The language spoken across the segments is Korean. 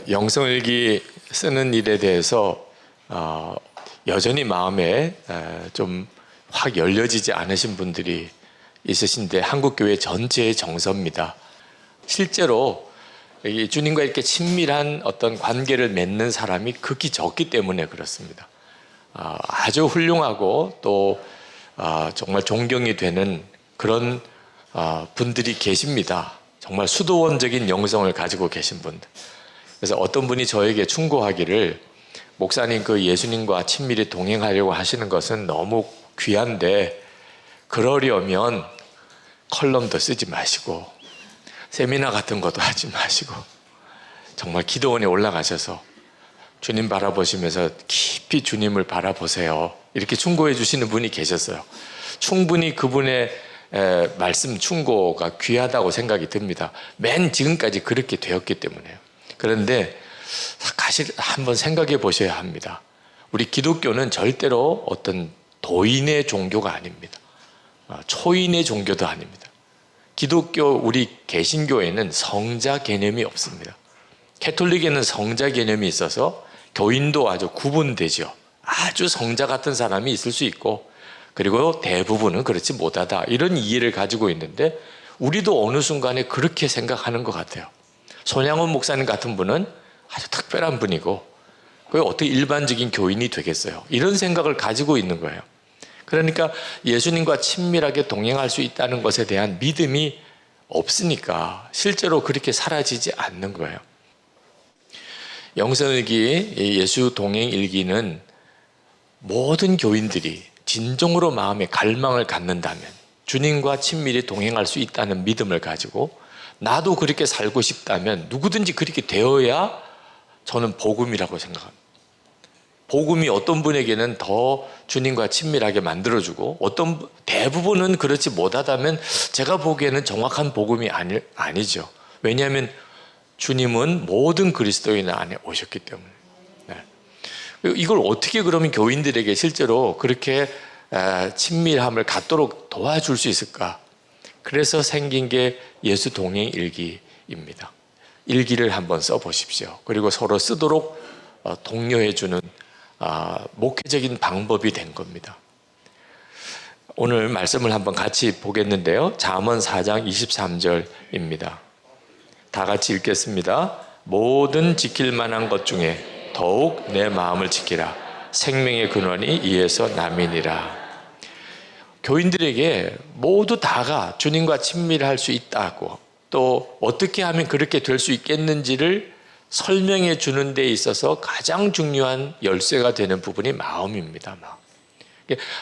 영성일기 쓰는 일에 대해서 여전히 마음에 좀 확 열려지지 않으신 분들이 있으신데 한국교회 전체의 정서입니다. 실제로 주님과 이렇게 친밀한 어떤 관계를 맺는 사람이 극히 적기 때문에 그렇습니다. 아주 훌륭하고 또 정말 존경이 되는 그런 분들이 계십니다. 정말 수도원적인 영성을 가지고 계신 분들. 그래서 어떤 분이 저에게 충고하기를, 목사님 그 예수님과 친밀히 동행하려고 하시는 것은 너무 귀한데 그러려면 컬럼도 쓰지 마시고 세미나 같은 것도 하지 마시고 정말 기도원에 올라가셔서 주님 바라보시면서 깊이 주님을 바라보세요, 이렇게 충고해 주시는 분이 계셨어요. 충분히 그분의 말씀 충고가 귀하다고 생각이 듭니다. 맨 지금까지 그렇게 되었기 때문에요. 그런데 사실 한번 생각해 보셔야 합니다. 우리 기독교는 절대로 어떤 도인의 종교가 아닙니다. 초인의 종교도 아닙니다. 기독교, 우리 개신교에는 성자 개념이 없습니다. 캐톨릭에는 성자 개념이 있어서 교인도 아주 구분되죠. 아주 성자 같은 사람이 있을 수 있고, 그리고 대부분은 그렇지 못하다, 이런 이해를 가지고 있는데 우리도 어느 순간에 그렇게 생각하는 것 같아요. 손양원 목사님 같은 분은 아주 특별한 분이고 그게 어떻게 일반적인 교인이 되겠어요? 이런 생각을 가지고 있는 거예요. 그러니까 예수님과 친밀하게 동행할 수 있다는 것에 대한 믿음이 없으니까 실제로 그렇게 사라지지 않는 거예요. 영성일기, 예수 동행일기는 모든 교인들이 진정으로 마음에 갈망을 갖는다면, 주님과 친밀히 동행할 수 있다는 믿음을 가지고 나도 그렇게 살고 싶다면 누구든지 그렇게 되어야 저는 복음이라고 생각합니다. 복음이 어떤 분에게는 더 주님과 친밀하게 만들어주고 대부분은 그렇지 못하다면 제가 보기에는 정확한 복음이 아니죠. 왜냐하면 주님은 모든 그리스도인 안에 오셨기 때문에. 이걸 어떻게 그러면 교인들에게 실제로 그렇게 친밀함을 갖도록 도와줄 수 있을까? 그래서 생긴 게 예수 동행 일기입니다. 일기를 한번 써보십시오. 그리고 서로 쓰도록 독려해주는 목회적인 방법이 된 겁니다. 오늘 말씀을 한번 같이 보겠는데요. 잠언 4장 23절입니다. 다 같이 읽겠습니다. 모든 지킬 만한 것 중에 더욱 내 마음을 지키라. 생명의 근원이 이에서 남이니라. 교인들에게 모두 다가 주님과 친밀할 수 있다고, 또 어떻게 하면 그렇게 될 수 있겠는지를 설명해 주는 데 있어서 가장 중요한 열쇠가 되는 부분이 마음입니다.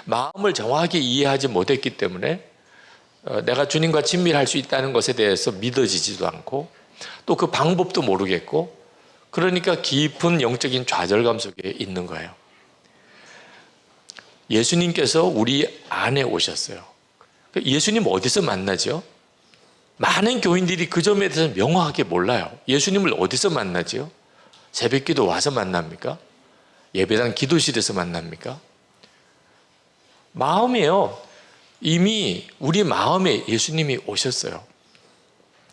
마음을 정확히 이해하지 못했기 때문에 내가 주님과 친밀할 수 있다는 것에 대해서 믿어지지도 않고 또 그 방법도 모르겠고, 그러니까 깊은 영적인 좌절감 속에 있는 거예요. 예수님께서 우리 안에 오셨어요. 예수님 어디서 만나죠? 많은 교인들이 그 점에 대해서 명확하게 몰라요. 예수님을 어디서 만나죠? 새벽기도 와서 만납니까? 예배당 기도실에서 만납니까? 마음이에요. 이미 우리 마음에 예수님이 오셨어요.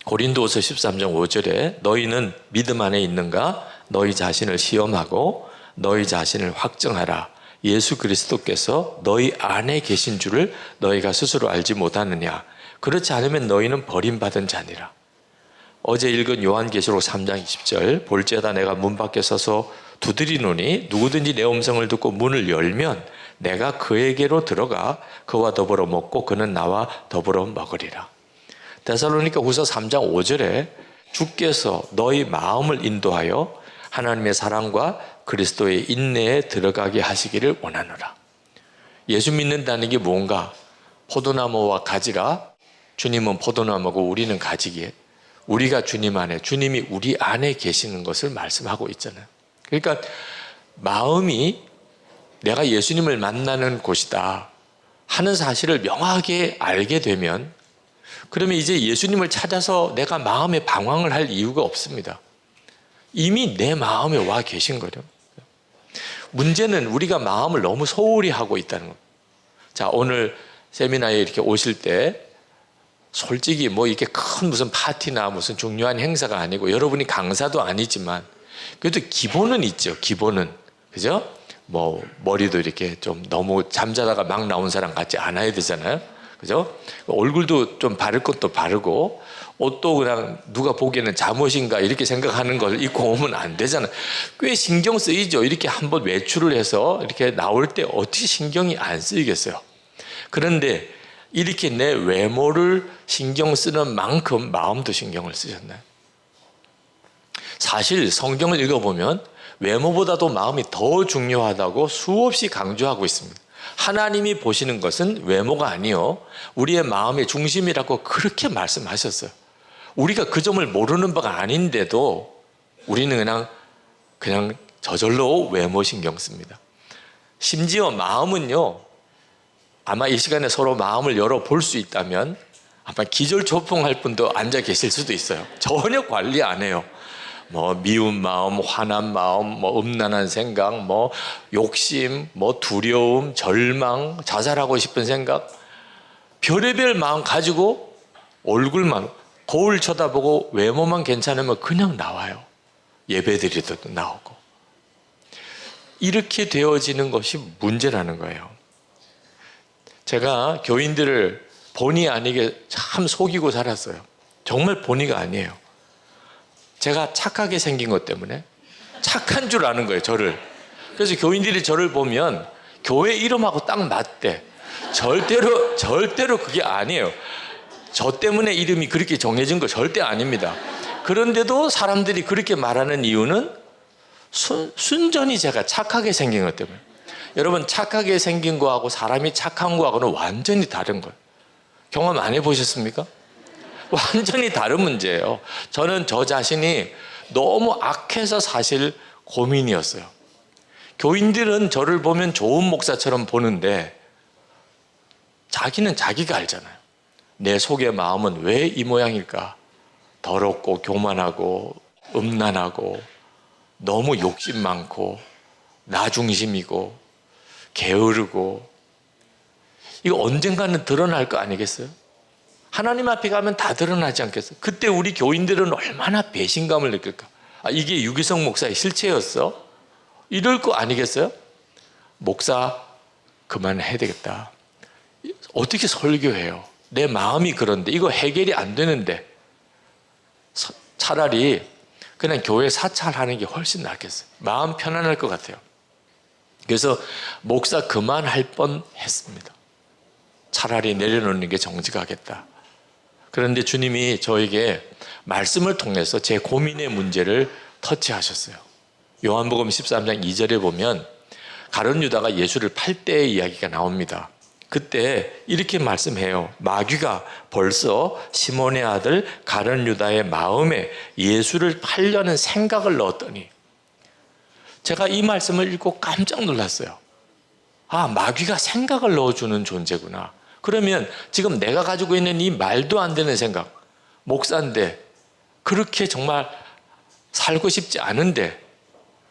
고린도후서 13장 5절에 너희는 믿음 안에 있는가? 너희 자신을 시험하고 너희 자신을 확정하라. 예수 그리스도께서 너희 안에 계신 줄을 너희가 스스로 알지 못하느냐? 그렇지 않으면 너희는 버림받은 자니라. 어제 읽은 요한계시록 3장 20절, 볼지어다 내가 문 밖에 서서 두드리노니 누구든지 내 음성을 듣고 문을 열면 내가 그에게로 들어가 그와 더불어 먹고 그는 나와 더불어 먹으리라. 데살로니가 후서 3장 5절에 주께서 너희 마음을 인도하여 하나님의 사랑과 그리스도의 인내에 들어가게 하시기를 원하노라. 예수 믿는다는 게 뭔가? 포도나무와 가지라. 주님은 포도나무고 우리는 가지기에 우리가 주님 안에, 주님이 우리 안에 계시는 것을 말씀하고 있잖아요. 그러니까 마음이 내가 예수님을 만나는 곳이다 하는 사실을 명확하게 알게 되면, 그러면 이제 예수님을 찾아서 내가 마음에 방황을 할 이유가 없습니다. 이미 내 마음에 와 계신 거죠. 문제는 우리가 마음을 너무 소홀히 하고 있다는 겁니다. 자, 오늘 세미나에 이렇게 오실 때 솔직히 뭐 이렇게 큰 무슨 파티나 무슨 중요한 행사가 아니고 여러분이 강사도 아니지만 그래도 기본은 있죠. 기본은. 그죠? 뭐 머리도 이렇게 좀 너무 잠자다가 막 나온 사람 같지 않아야 되잖아요. 그죠? 얼굴도 좀 바를 것도 바르고, 옷도 그냥 누가 보기에는 잠옷인가 이렇게 생각하는 걸 입고 오면 안 되잖아요. 꽤 신경 쓰이죠. 이렇게 한번 외출을 해서 이렇게 나올 때 어떻게 신경이 안 쓰이겠어요. 그런데 이렇게 내 외모를 신경 쓰는 만큼 마음도 신경을 쓰셨나요? 사실 성경을 읽어보면 외모보다도 마음이 더 중요하다고 수없이 강조하고 있습니다. 하나님이 보시는 것은 외모가 아니요 우리의 마음의 중심이라고 그렇게 말씀하셨어요. 우리가 그 점을 모르는 바가 아닌데도 우리는 그냥 저절로 외모 신경 씁니다. 심지어 마음은요, 아마 이 시간에 서로 마음을 열어볼 수 있다면 아마 기절초풍할 분도 앉아 계실 수도 있어요. 전혀 관리 안 해요. 뭐 미운 마음, 화난 마음, 뭐 음란한 생각, 뭐 욕심, 뭐 두려움, 절망, 자살하고 싶은 생각, 별의별 마음 가지고 얼굴만, 거울 쳐다보고 외모만 괜찮으면 그냥 나와요. 예배드리도 나오고. 이렇게 되어지는 것이 문제라는 거예요. 제가 교인들을 본의 아니게 참 속이고 살았어요. 정말 본의가 아니에요. 제가 착하게 생긴 것 때문에 착한 줄 아는 거예요, 저를. 그래서 교인들이 저를 보면 교회 이름하고 딱 맞대. 절대로 그게 아니에요. 저 때문에 이름이 그렇게 정해진 거 절대 아닙니다. 그런데도 사람들이 그렇게 말하는 이유는 순전히 제가 착하게 생긴 것 때문에. 여러분, 착하게 생긴 거하고 사람이 착한 거하고는 완전히 다른 거예요. 경험 안 해보셨습니까? 완전히 다른 문제예요. 저는 저 자신이 너무 악해서 사실 고민이었어요. 교인들은 저를 보면 좋은 목사처럼 보는데 자기는 자기가 알잖아요. 내 속의 마음은 왜 이 모양일까? 더럽고 교만하고 음란하고 너무 욕심 많고 나 중심이고 게으르고, 이거 언젠가는 드러날 거 아니겠어요? 하나님 앞에 가면 다 드러나지 않겠어요? 그때 우리 교인들은 얼마나 배신감을 느낄까? 아, 이게 유기성 목사의 실체였어? 이럴 거 아니겠어요? 목사 그만해야 되겠다. 어떻게 설교해요? 내 마음이 그런데 이거 해결이 안 되는데 차라리 그냥 교회 사찰하는 게 훨씬 낫겠어요. 마음 편안할 것 같아요. 그래서 목사 그만할 뻔했습니다. 차라리 내려놓는 게 정직하겠다. 그런데 주님이 저에게 말씀을 통해서 제 고민의 문제를 터치하셨어요. 요한복음 13장 2절에 보면 가룟 유다가 예수를 팔 때의 이야기가 나옵니다. 그때 이렇게 말씀해요. 마귀가 벌써 시몬의 아들 가룟 유다의 마음에 예수를 팔려는 생각을 넣었더니, 제가 이 말씀을 읽고 깜짝 놀랐어요. 아, 마귀가 생각을 넣어주는 존재구나. 그러면 지금 내가 가지고 있는 이 말도 안 되는 생각, 목사인데 그렇게 정말 살고 싶지 않은데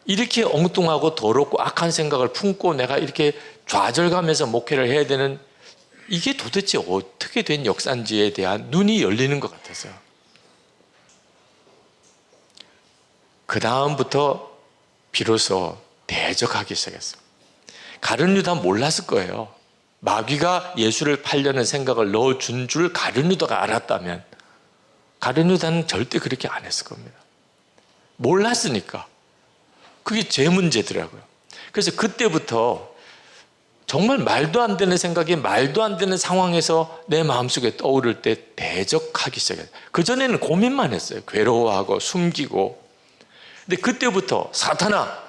이렇게 엉뚱하고 더럽고 악한 생각을 품고 내가 이렇게 좌절감에서 목회를 해야 되는, 이게 도대체 어떻게 된 역사인지에 대한 눈이 열리는 것 같아서요. 그 다음부터 비로소 대적하기 시작했어요. 가룟 유다 몰랐을 거예요. 마귀가 예수를 팔려는 생각을 넣어준 줄 가룟 유다가 알았다면 가룟 유다는 절대 그렇게 안 했을 겁니다. 몰랐으니까. 그게 제 문제더라고요. 그래서 그때부터 정말 말도 안 되는 생각이 말도 안 되는 상황에서 내 마음속에 떠오를 때 대적하기 시작했어요. 그전에는 고민만 했어요. 괴로워하고 숨기고. 근데 그때부터 사탄아,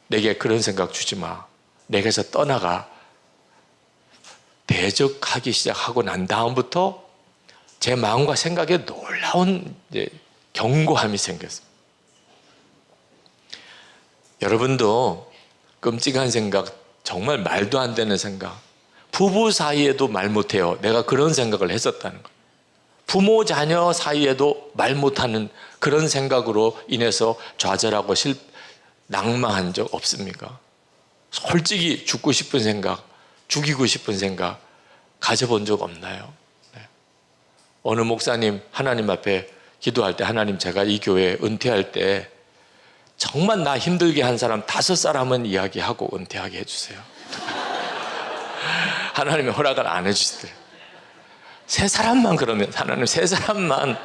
내게 그런 생각 주지 마. 내게서 떠나가. 대적하기 시작하고 난 다음부터 제 마음과 생각에 놀라운 견고함이 생겼어요. 여러분도 끔찍한 생각, 정말 말도 안 되는 생각, 부부 사이에도 말 못해요. 내가 그런 생각을 했었다는 거예요. 부모 자녀 사이에도 말 못하는 그런 생각으로 인해서 좌절하고 낙망한 적 없습니까? 솔직히 죽고 싶은 생각, 죽이고 싶은 생각 가져본 적 없나요? 네. 어느 목사님 하나님 앞에 기도할 때, 하나님, 제가 이 교회 은퇴할 때 정말 나 힘들게 한 사람 5사람은 이야기하고 은퇴하게 해주세요. 하나님의 허락을 안 해주시더래요. 3사람만 그러면, 하나님 3사람만.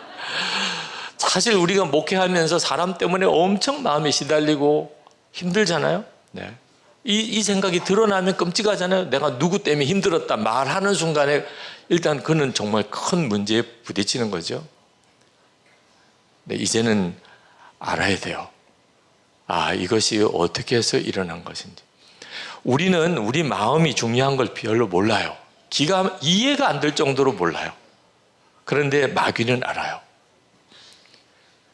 사실 우리가 목회하면서 사람 때문에 엄청 마음이 시달리고 힘들잖아요. 네. 이 생각이 드러나면 끔찍하잖아요. 내가 누구 때문에 힘들었다 말하는 순간에 일단 그는 정말 큰 문제에 부딪히는 거죠. 네, 이제는 알아야 돼요. 이것이 어떻게 해서 일어난 것인지. 우리는 우리 마음이 중요한 걸 별로 몰라요. 이해가 안 될 정도로 몰라요. 그런데 마귀는 알아요.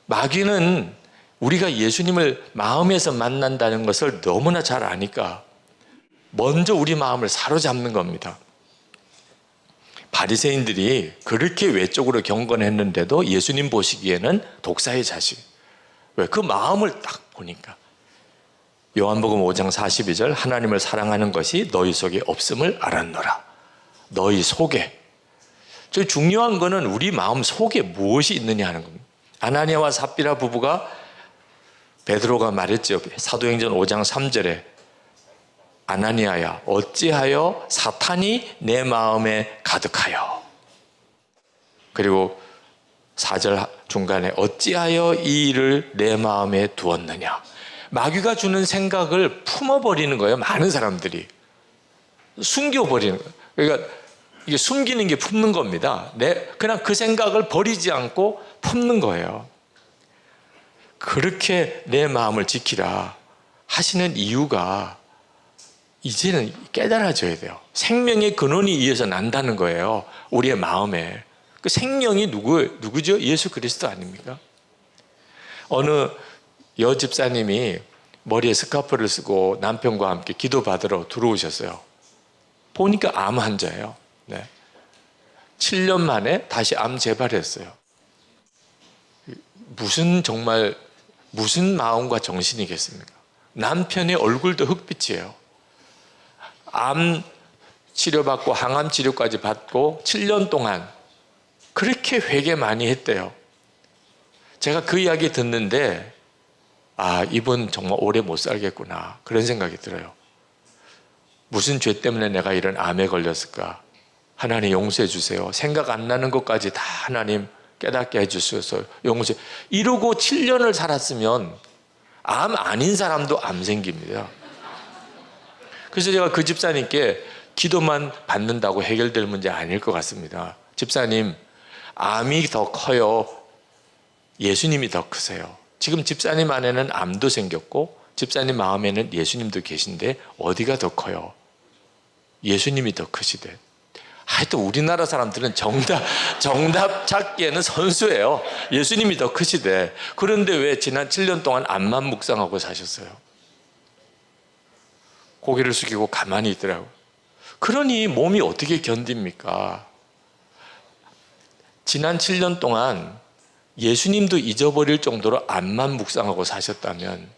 마귀는 우리가 예수님을 마음에서 만난다는 것을 너무나 잘 아니까 먼저 우리 마음을 사로잡는 겁니다. 바리새인들이 그렇게 외적으로 경건했는데도 예수님 보시기에는 독사의 자식. 왜? 그 마음을 딱 보니까. 요한복음 5장 42절, 하나님을 사랑하는 것이 너희 속에 없음을 알았노라. 너희 속에. 저 중요한 거는 우리 마음 속에 무엇이 있느냐 하는 겁니다. 아나니아와 삽비라 부부가, 베드로가 말했죠. 사도행전 5장 3절에 아나니아야 어찌하여 사탄이 내 마음에 가득하여. 그리고 4절 중간에 어찌하여 이 일을 내 마음에 두었느냐. 마귀가 주는 생각을 품어버리는 거예요. 많은 사람들이 숨겨버리는 거예요. 그러니까 이게 숨기는 게 품는 겁니다. 그냥 그 생각을 버리지 않고 품는 거예요. 그렇게 내 마음을 지키라 하시는 이유가 이제는 깨달아져야 돼요. 생명의 근원이 이에서 난다는 거예요. 우리의 마음에. 그 생명이 누구죠? 예수 그리스도 아닙니까? 어느 여집사님이 머리에 스카프를 쓰고 남편과 함께 기도받으러 들어오셨어요. 보니까 암 환자예요. 네. 7년 만에 다시 암 재발했어요. 무슨 마음과 정신이겠습니까? 남편의 얼굴도 흑빛이에요. 암 치료받고 항암 치료까지 받고 7년 동안 그렇게 회개 많이 했대요. 제가 그 이야기 듣는데 이분 정말 오래 못 살겠구나 그런 생각이 들어요. 무슨 죄 때문에 내가 이런 암에 걸렸을까? 하나님 용서해 주세요. 생각 안 나는 것까지 다 하나님 깨닫게 해주셔서 용서해. 이러고 7년을 살았으면 암 아닌 사람도 암 생깁니다. 그래서 제가 그 집사님께 기도만 받는다고 해결될 문제 아닐 것 같습니다. 집사님, 암이 더 커요? 예수님이 더 크세요? 지금 집사님 안에는 암도 생겼고 집사님 마음에는 예수님도 계신데 어디가 더 커요? 예수님이 더 크시대. 하여튼 우리나라 사람들은 정답 찾기에는 선수예요. 예수님이 더 크시대. 그런데 왜 지난 7년 동안 암만 묵상하고 사셨어요? 고개를 숙이고 가만히 있더라고요. 그러니 몸이 어떻게 견딥니까? 지난 7년 동안 예수님도 잊어버릴 정도로 암만 묵상하고 사셨다면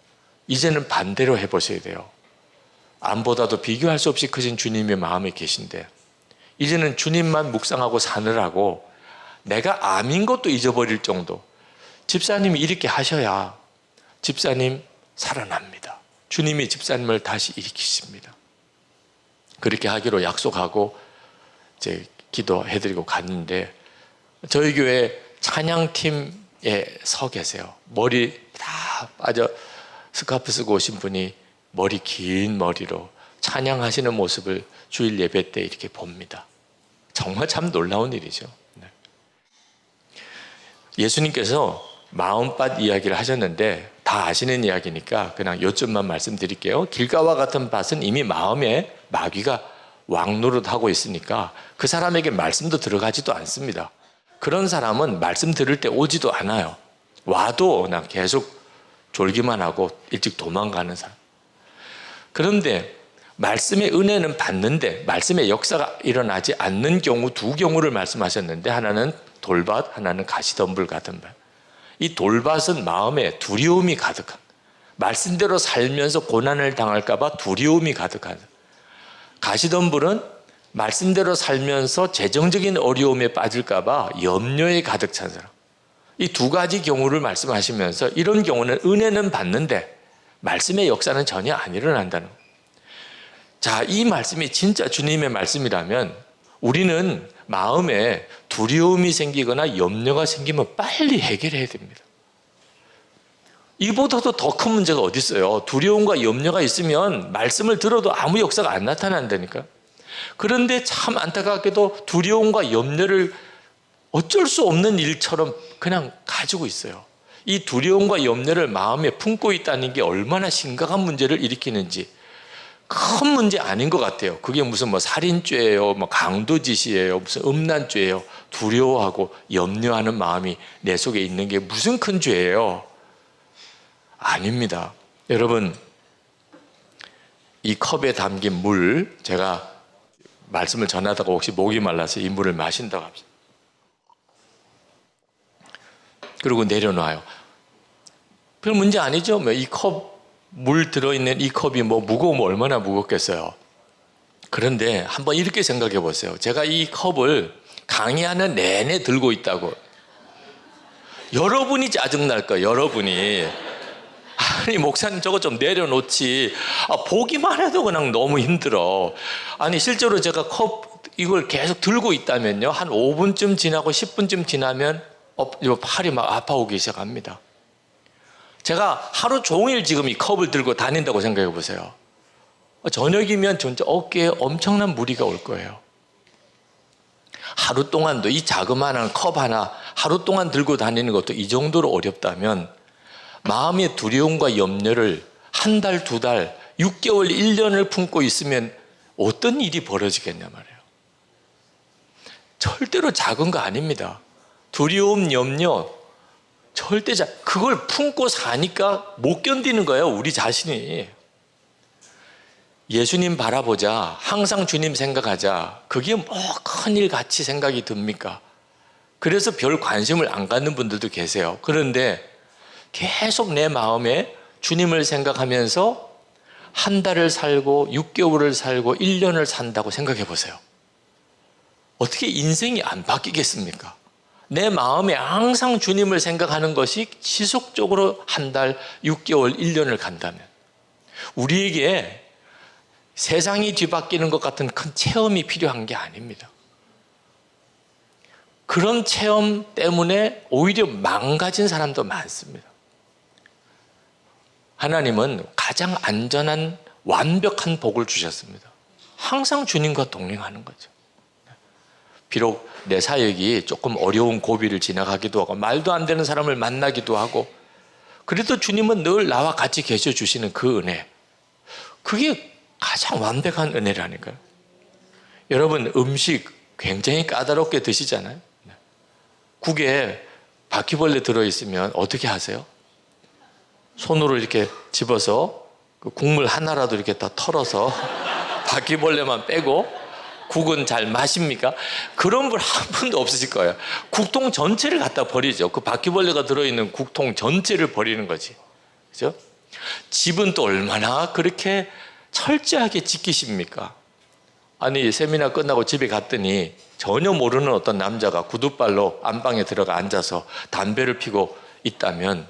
이제는 반대로 해보셔야 돼요. 암보다도 비교할 수 없이 크신 주님의 마음에 계신데 이제는 주님만 묵상하고 사느라고 내가 암인 것도 잊어버릴 정도. 집사님이 이렇게 하셔야 집사님 살아납니다. 주님이 집사님을 다시 일으키십니다. 그렇게 하기로 약속하고 이제 기도해드리고 갔는데 저희 교회 찬양팀에 서 계세요. 머리 다 빠져 스카프 쓰고 오신 분이 머리 긴 머리로 찬양하시는 모습을 주일 예배 때 이렇게 봅니다. 정말 참 놀라운 일이죠. 예수님께서 마음밭 이야기를 하셨는데 다 아시는 이야기니까 그냥 요점만 말씀드릴게요. 길가와 같은 밭은 이미 마음에 마귀가 왕노릇하고 있으니까 그 사람에게 말씀도 들어가지도 않습니다. 그런 사람은 말씀 들을 때 오지도 않아요. 와도 그냥 계속 졸기만 하고 일찍 도망가는 사람. 그런데 말씀의 은혜는 받는데 말씀의 역사가 일어나지 않는 경우 두 경우를 말씀하셨는데 하나는 돌밭, 하나는 가시덤불 같은 밭. 이 돌밭은 마음에 두려움이 가득한, 말씀대로 살면서 고난을 당할까 봐 두려움이 가득한, 가시덤불은 말씀대로 살면서 재정적인 어려움에 빠질까 봐 염려에 가득 찬 사람. 이 두 가지 경우를 말씀하시면서 이런 경우는 은혜는 받는데 말씀의 역사는 전혀 안 일어난다는 거예요. 자, 이 말씀이 진짜 주님의 말씀이라면 우리는 마음에 두려움이 생기거나 염려가 생기면 빨리 해결해야 됩니다. 이보다도 더 큰 문제가 어디 있어요? 두려움과 염려가 있으면 말씀을 들어도 아무 역사가 안 나타난다니까. 그런데 참 안타깝게도 두려움과 염려를 어쩔 수 없는 일처럼 그냥 가지고 있어요. 이 두려움과 염려를 마음에 품고 있다는 게 얼마나 심각한 문제를 일으키는지 큰 문제 아닌 것 같아요. 그게 무슨 뭐 살인죄예요, 뭐 강도짓이에요, 무슨 음란죄예요. 두려워하고 염려하는 마음이 내 속에 있는 게 무슨 큰 죄예요? 아닙니다. 여러분, 이 컵에 담긴 물, 제가 말씀을 전하다가 혹시 목이 말라서 이 물을 마신다고 합시다. 그리고 내려놔요. 별 문제 아니죠? 이 컵, 물 들어있는 이 컵이 뭐 무거우면 얼마나 무겁겠어요. 그런데 한번 이렇게 생각해 보세요. 제가 이 컵을 강의하는 내내 들고 있다고. 여러분이 짜증날 거예요. 여러분이. 아니, 목사님 저거 좀 내려놓지. 보기만 해도 그냥 너무 힘들어. 아니, 실제로 제가 이걸 계속 들고 있다면요, 한 5분쯤 지나고 10분쯤 지나면 팔이 막 아파오기 시작합니다. 제가 하루 종일 지금 이 컵을 들고 다닌다고 생각해 보세요. 저녁이면 진짜 어깨에 엄청난 무리가 올 거예요. 하루 동안도 이 자그마한 컵 하나 하루 동안 들고 다니는 것도 이 정도로 어렵다면 마음의 두려움과 염려를 한 달, 두 달, 6개월, 1년을 품고 있으면 어떤 일이 벌어지겠냐 말이에요. 절대로 작은 거 아닙니다. 두려움, 염려 절대 그걸 품고 사니까 못 견디는 거예요. 우리 자신이. 예수님 바라보자, 항상 주님 생각하자, 그게 뭐 큰일 같이 생각이 듭니까? 그래서 별 관심을 안 갖는 분들도 계세요. 그런데 계속 내 마음에 주님을 생각하면서 한 달을 살고 6개월을 살고 1년을 산다고 생각해 보세요. 어떻게 인생이 안 바뀌겠습니까? 내 마음에 항상 주님을 생각하는 것이 지속적으로 한 달, 6개월, 1년을 간다면 우리에게 세상이 뒤바뀌는 것 같은 큰 체험이 필요한 게 아닙니다. 그런 체험 때문에 오히려 망가진 사람도 많습니다. 하나님은 가장 안전한 완벽한 복을 주셨습니다. 항상 주님과 동행하는 거죠. 비록 내 사역이 조금 어려운 고비를 지나가기도 하고 말도 안 되는 사람을 만나기도 하고 그래도 주님은 늘 나와 같이 계셔 주시는 그 은혜, 그게 가장 완벽한 은혜라니까요. 여러분, 음식 굉장히 까다롭게 드시잖아요. 국에 바퀴벌레 들어있으면 어떻게 하세요? 손으로 이렇게 집어서 그 국물 하나라도 이렇게 다 털어서 바퀴벌레만 빼고 국은 잘 마십니까? 그런 분 한 분도 없으실 거예요. 국통 전체를 갖다 버리죠. 그 바퀴벌레가 들어있는 국통 전체를 버리는 거지. 그죠? 집은 또 얼마나 그렇게 철저하게 지키십니까? 아니, 세미나 끝나고 집에 갔더니 전혀 모르는 어떤 남자가 구두발로 안방에 들어가 앉아서 담배를 피고 있다면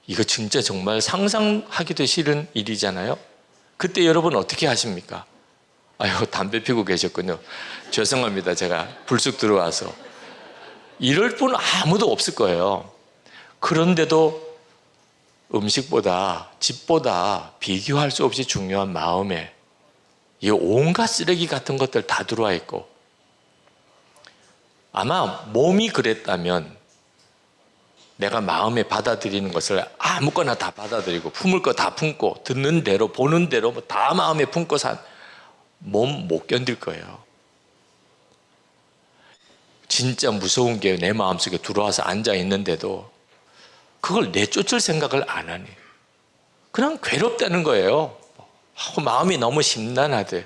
이거 진짜 정말 상상하기도 싫은 일이잖아요. 그때 여러분 어떻게 하십니까? 아유, 담배 피고 계셨군요. 죄송합니다. 제가 불쑥 들어와서. 이럴 분 아무도 없을 거예요. 그런데도 음식보다 집보다 비교할 수 없이 중요한 마음에 이 온갖 쓰레기 같은 것들 다 들어와 있고, 아마 몸이 그랬다면 내가 마음에 받아들이는 것을 아무거나 다 받아들이고 품을 거 다 품고 듣는 대로 보는 대로 다 마음에 품고 산 몸 못 견딜 거예요. 진짜 무서운 게 내 마음속에 들어와서 앉아 있는데도 그걸 내쫓을 생각을 안 하니 그냥 괴롭다는 거예요. 마음이 너무 심란하대.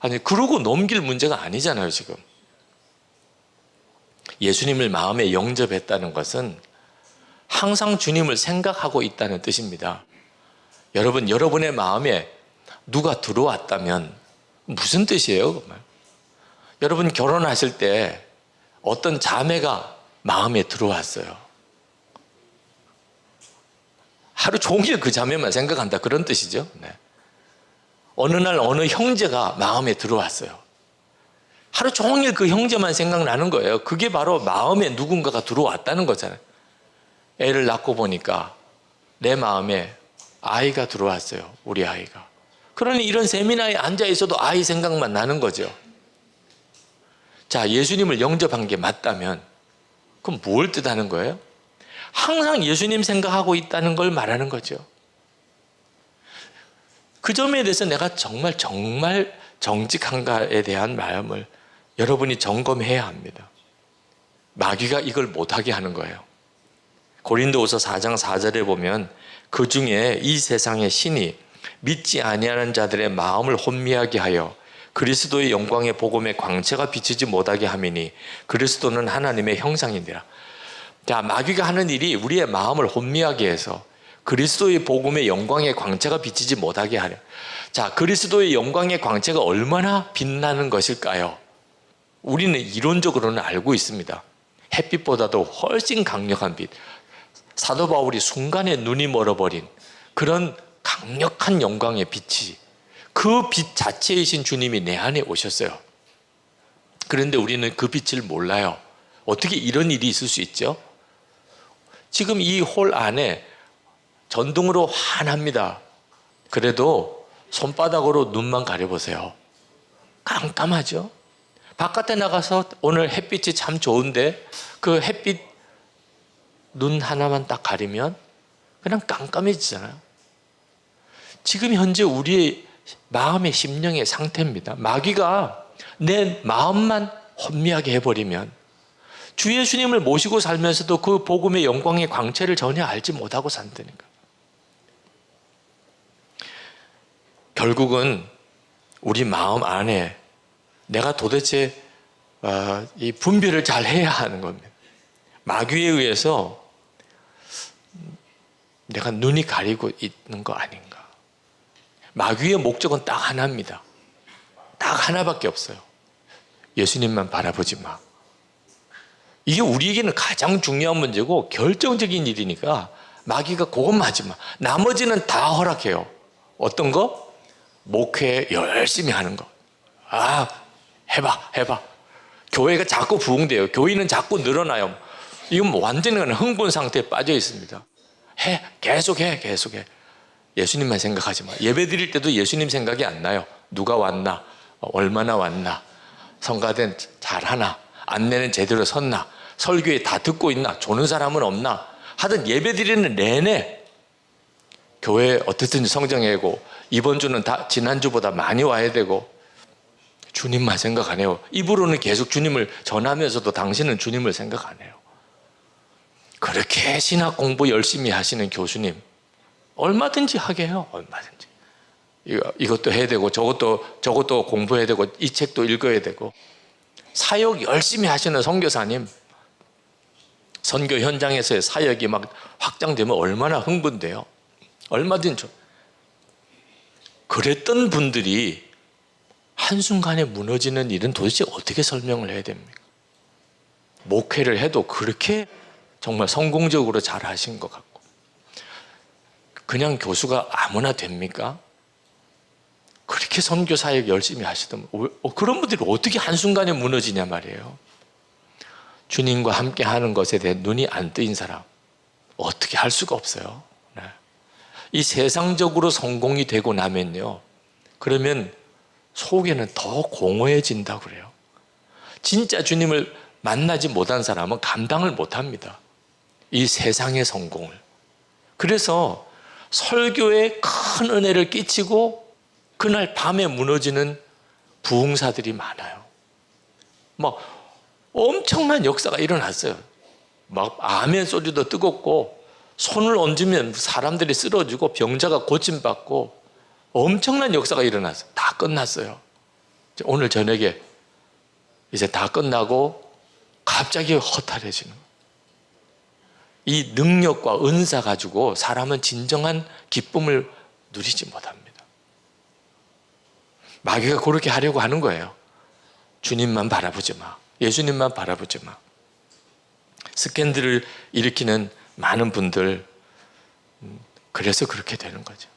아니, 그러고 넘길 문제가 아니잖아요. 지금 예수님을 마음에 영접했다는 것은 항상 주님을 생각하고 있다는 뜻입니다. 여러분, 여러분의 마음에 누가 들어왔다면 무슨 뜻이에요? 여러분 결혼하실 때 어떤 자매가 마음에 들어왔어요. 하루 종일 그 자매만 생각한다, 그런 뜻이죠. 네. 어느 날 어느 형제가 마음에 들어왔어요. 하루 종일 그 형제만 생각나는 거예요. 그게 바로 마음에 누군가가 들어왔다는 거잖아요. 애를 낳고 보니까 내 마음에 아이가 들어왔어요. 우리 아이가. 그러니 이런 세미나에 앉아 있어도 아이 생각만 나는 거죠. 자, 예수님을 영접한 게 맞다면 그럼 뭘 뜻하는 거예요? 항상 예수님 생각하고 있다는 걸 말하는 거죠. 그 점에 대해서 내가 정말 정직한가에 대한 마음을 여러분이 점검해야 합니다. 마귀가 이걸 못하게 하는 거예요. 고린도후서 4장 4절에 보면 그 중에 이 세상의 신이 믿지 아니하는 자들의 마음을 혼미하게 하여 그리스도의 영광의 복음의 광채가 비치지 못하게 함이니 그리스도는 하나님의 형상이니라. 자, 마귀가 하는 일이 우리의 마음을 혼미하게 해서 그리스도의 복음의 영광의 광채가 비치지 못하게 하려. 자, 그리스도의 영광의 광채가 얼마나 빛나는 것일까요? 우리는 이론적으로는 알고 있습니다. 햇빛보다도 훨씬 강력한 빛. 사도 바울이 순간에 눈이 멀어버린 그런 강력한 영광의 빛이, 그 빛 자체이신 주님이 내 안에 오셨어요. 그런데 우리는 그 빛을 몰라요. 어떻게 이런 일이 있을 수 있죠? 지금 이 홀 안에 전등으로 환합니다. 그래도 손바닥으로 눈만 가려보세요. 깜깜하죠? 바깥에 나가서 오늘 햇빛이 참 좋은데 그 햇빛 눈 하나만 딱 가리면 그냥 깜깜해지잖아요. 지금 현재 우리의 마음의 심령의 상태입니다. 마귀가 내 마음만 혼미하게 해버리면 주 예수님을 모시고 살면서도 그 복음의 영광의 광채를 전혀 알지 못하고 산다니까. 결국은 우리 마음 안에 내가 도대체 이 분별을 잘 해야 하는 겁니다. 마귀에 의해서 내가 눈이 가리고 있는 거 아닌가. 마귀의 목적은 딱 하나입니다. 딱 하나밖에 없어요. 예수님만 바라보지 마. 이게 우리에게는 가장 중요한 문제고 결정적인 일이니까 마귀가 그것만 하지 마. 나머지는 다 허락해요. 어떤 거? 목회 열심히 하는 거. 아, 해봐. 교회가 자꾸 부흥돼요. 교회는 자꾸 늘어나요. 이건 뭐 완전히 흥분 상태에 빠져 있습니다. 계속해. 예수님만 생각하지 마. 예배 드릴 때도 예수님 생각이 안 나요. 누가 왔나? 얼마나 왔나? 성가대 잘하나? 안내는 제대로 섰나? 설교에 다 듣고 있나? 조는 사람은 없나? 하여튼 예배 드리는 내내 교회 어떻든지 성정하고 이번 주는 다 지난주보다 많이 와야 되고 주님만 생각 안 해요. 입으로는 계속 주님을 전하면서도 당신은 주님을 생각 안 해요. 그렇게 신학 공부 열심히 하시는 교수님 얼마든지 하게 해요. 얼마든지. 이것도 해야 되고 저것도 공부해야 되고 이 책도 읽어야 되고 사역 열심히 하시는 선교사님 선교 현장에서의 사역이 막 확장되면 얼마나 흥분돼요. 얼마든지. 그랬던 분들이 한순간에 무너지는 일은 도대체 어떻게 설명을 해야 됩니까? 목회를 해도 그렇게 정말 성공적으로 잘 하신 것 같고 그냥 교수가 아무나 됩니까? 그렇게 선교 사역 열심히 하시던 그런 분들이 어떻게 한순간에 무너지냐 말이에요. 주님과 함께 하는 것에 대해 눈이 안 뜨인 사람 어떻게 할 수가 없어요. 네. 이 세상적으로 성공이 되고 나면요 그러면 속에는 더 공허해진다고 그래요. 진짜 주님을 만나지 못한 사람은 감당을 못합니다. 이 세상의 성공을. 그래서 설교에 큰 은혜를 끼치고 그날 밤에 무너지는 부흥사들이 많아요. 막 엄청난 역사가 일어났어요. 막 아멘 소리도 뜨겁고 손을 얹으면 사람들이 쓰러지고 병자가 고침받고 엄청난 역사가 일어났어요. 다 끝났어요. 오늘 저녁에 이제 다 끝나고 갑자기 허탈해지는 거예요. 이 능력과 은사 가지고 사람은 진정한 기쁨을 누리지 못합니다. 마귀가 그렇게 하려고 하는 거예요. 주님만 바라보지 마. 예수님만 바라보지 마. 스캔들을 일으키는 많은 분들 그래서 그렇게 되는 거죠.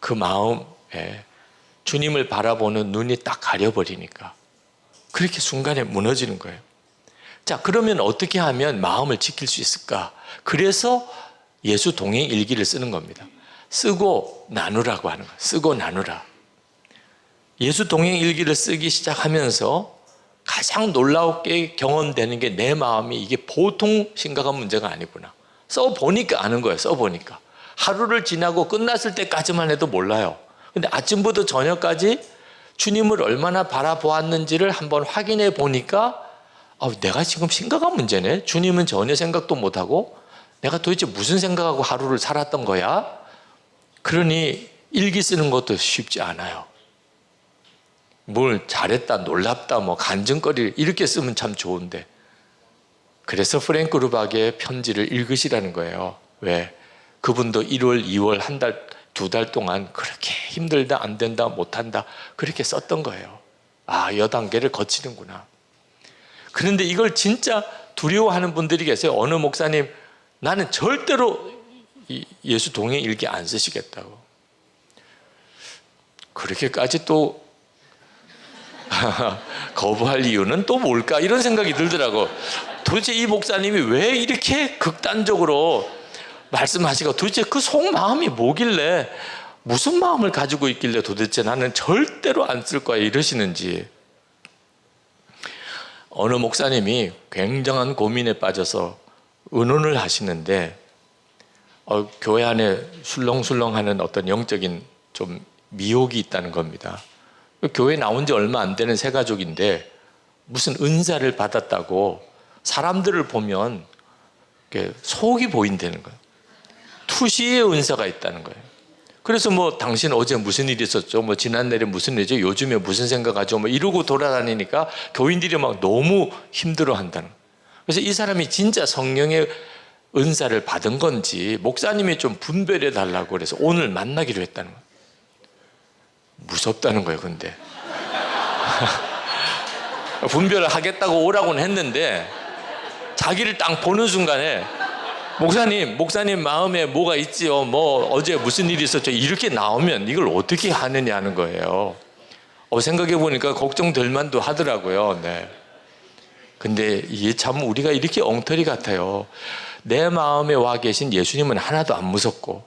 그 마음에 주님을 바라보는 눈이 딱 가려버리니까 그렇게 순간에 무너지는 거예요. 자, 그러면 어떻게 하면 마음을 지킬 수 있을까? 그래서 예수 동행 일기를 쓰는 겁니다. 쓰고 나누라고 하는 거예요. 쓰고 나누라. 예수 동행 일기를 쓰기 시작하면서 가장 놀랍게 경험되는 게 내 마음이 이게 보통 심각한 문제가 아니구나. 써보니까 아는 거예요. 써보니까. 하루를 지나고 끝났을 때까지만 해도 몰라요. 근데 아침부터 저녁까지 주님을 얼마나 바라보았는지를 한번 확인해 보니까 내가 지금 심각한 문제네. 주님은 전혀 생각도 못하고 내가 도대체 무슨 생각하고 하루를 살았던 거야? 그러니 일기 쓰는 것도 쉽지 않아요. 뭘 잘했다, 놀랍다, 뭐 간증거리 이렇게 쓰면 참 좋은데. 그래서 프랭크 루박의 편지를 읽으시라는 거예요. 왜? 그분도 1월, 2월, 한 달, 2달 동안 그렇게 힘들다, 안 된다, 못한다 그렇게 썼던 거예요. 여 단계를 거치는구나. 그런데 이걸 진짜 두려워하는 분들이 계세요. 어느 목사님, 나는 절대로 예수 동행 일기 안 쓰시겠다고. 그렇게까지 또 거부할 이유는 또 뭘까? 이런 생각이 들더라고. 도대체 이 목사님이 왜 이렇게 극단적으로 말씀하시고 도대체 그 속마음이 뭐길래 무슨 마음을 가지고 있길래 도대체 나는 절대로 안 쓸 거야 이러시는지. 어느 목사님이 굉장한 고민에 빠져서 의논을 하시는데 교회 안에 술렁술렁하는 어떤 영적인 좀 미혹이 있다는 겁니다. 교회 나온 지 얼마 안 되는 새 가족인데 무슨 은사를 받았다고 사람들을 보면 속이 보인다는 거예요. 투시의 은사가 있다는 거예요. 그래서 뭐 당신 어제 무슨 일이 있었죠? 뭐 지난날에 무슨 일이죠? 요즘에 무슨 생각하죠? 뭐 이러고 돌아다니니까 교인들이 막 너무 힘들어 한다는 거예요. 그래서 이 사람이 진짜 성령의 은사를 받은 건지 목사님이 좀 분별해 달라고 그래서 오늘 만나기로 했다는 거예요. 무섭다는 거예요. 근데 분별을 하겠다고 오라고는 했는데 자기를 딱 보는 순간에 목사님 마음에 뭐가 있지요? 뭐 어제 무슨 일이 있었죠? 이렇게 나오면 이걸 어떻게 하느냐는 거예요. 생각해 보니까 걱정될 만도 하더라고요. 네. 근데 이게 참 우리가 이렇게 엉터리 같아요. 내 마음에 와 계신 예수님은 하나도 안 무섭고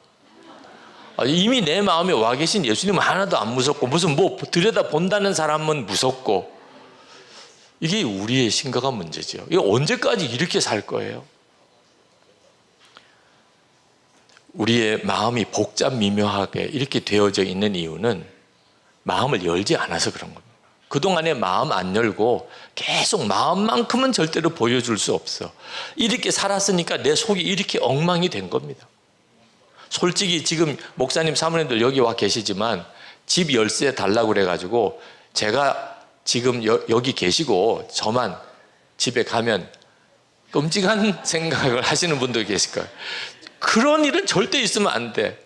이미 내 마음에 와 계신 예수님은 하나도 안 무섭고 무슨 뭐 들여다 본다는 사람은 무섭고 이게 우리의 심각한 문제죠. 이게 언제까지 이렇게 살 거예요? 우리의 마음이 복잡 미묘하게 이렇게 되어져 있는 이유는 마음을 열지 않아서 그런 겁니다. 그동안에 마음 안 열고 계속 마음만큼은 절대로 보여줄 수 없어. 이렇게 살았으니까 내 속이 이렇게 엉망이 된 겁니다. 솔직히 지금 목사님 사모님들 여기 와 계시지만 집 열쇠 달라고 그래가지고 제가 지금 여기 계시고 저만 집에 가면 끔찍한 생각을 하시는 분도 계실 거예요. 그런 일은 절대 있으면 안 돼.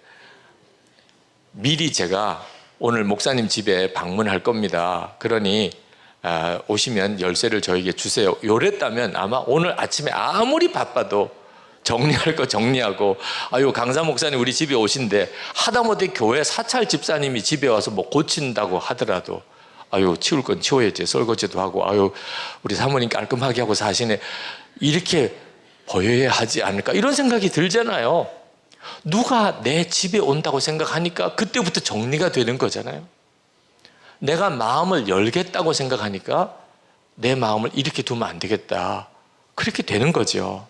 미리 제가 오늘 목사님 집에 방문할 겁니다. 그러니 오시면 열쇠를 저에게 주세요. 요랬다면 아마 오늘 아침에 아무리 바빠도 정리할 거 정리하고 강사 목사님 우리 집에 오신대 하다못해 교회 사찰 집사님이 집에 와서 뭐 고친다고 하더라도 치울 건 치워야지 설거지도 하고 우리 사모님 깔끔하게 하고 사시네 이렇게 보여야 하지 않을까 이런 생각이 들잖아요. 누가 내 집에 온다고 생각하니까 그때부터 정리가 되는 거잖아요. 내가 마음을 열겠다고 생각하니까 내 마음을 이렇게 두면 안 되겠다 그렇게 되는 거죠.